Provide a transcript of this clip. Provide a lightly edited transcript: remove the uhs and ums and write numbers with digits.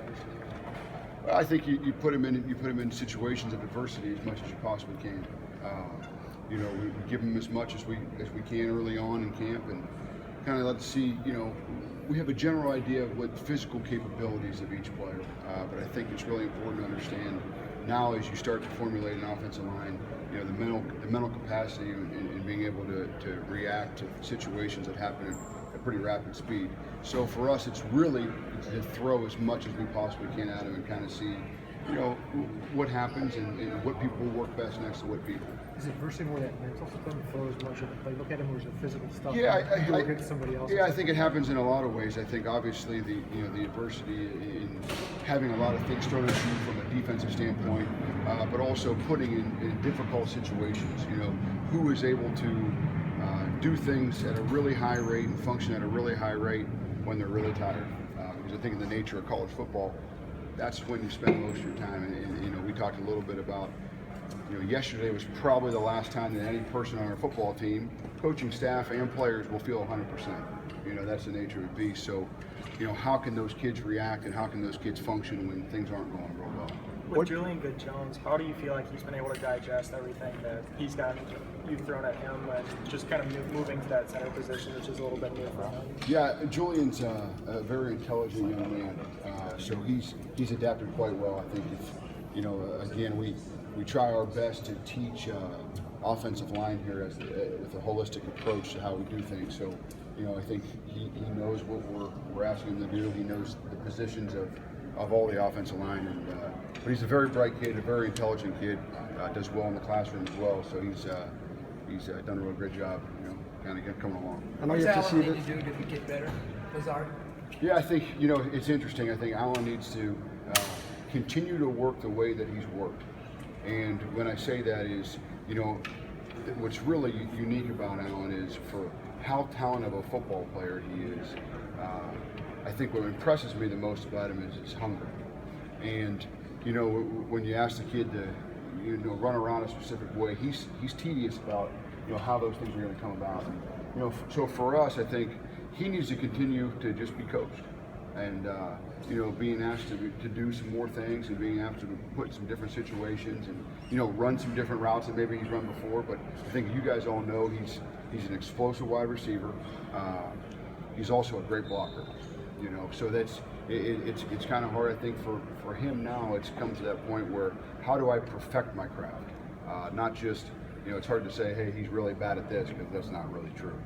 superstars? I think you put them in situations of adversity as much as you possibly can. We give them as much as we can early on in camp, and kind of let's see. We have a general idea of what physical capabilities of each player, but I think it's really important to understand now as you start to formulate an offensive line, the mental capacity and being able to react to situations that happen at pretty rapid speed. So for us, it's really to throw as much as we possibly can at them and kind of see, what happens and what people will work best next to what people. Is it versing more that mental stuff for as much of it? Like look at him as a physical stuff. Yeah, you look at somebody else. I think it happens in a lot of ways. I think obviously the adversity in having a lot of things thrown at you from a defensive standpoint, but also putting in difficult situations. Who is able to do things at a really high rate and function at a really high rate when they're really tired. Because I think in the nature of college football, that's when you spend most of your time. And we talked a little bit about, yesterday was probably the last time that any person on our football team, coaching staff and players will feel 100%. That's the nature of the beast. So, how can those kids react and how can those kids function when things aren't going real well? With Julian Good-Jones, how do you feel like he's been able to digest everything that you've thrown at him, and just kind of moving to that center position, which is a little bit new for him? Yeah, Julian's a very intelligent young man, so he's adapted quite well. I think again, we try our best to teach offensive line here with a holistic approach to how we do things. So, I think he knows what we're asking him to do. He knows the positions of all the offensive line, but he's a very bright kid, a very intelligent kid. Does well in the classroom as well. So he's done a real great job, kind of coming along. I know you have to see that. Do to get better, Lazard? Yeah, I think it's interesting. I think Allen needs to continue to work the way that he's worked. And when I say that is, what's really unique about Allen is for how talented of a football player he is. I think what impresses me the most about him is his hunger. And when you ask the kid to run around a specific way, he's tedious about how those things are going to come about. And, so for us, I think he needs to continue to just be coached, and being asked to do some more things and being asked to put some different situations and run some different routes that maybe he's run before. But I think you guys all know he's an explosive wide receiver. He's also a great blocker. So it's kind of hard, I think, for him now. It's come to that point where how do I perfect my craft? Not just it's hard to say, hey, he's really bad at this, because that's not really true.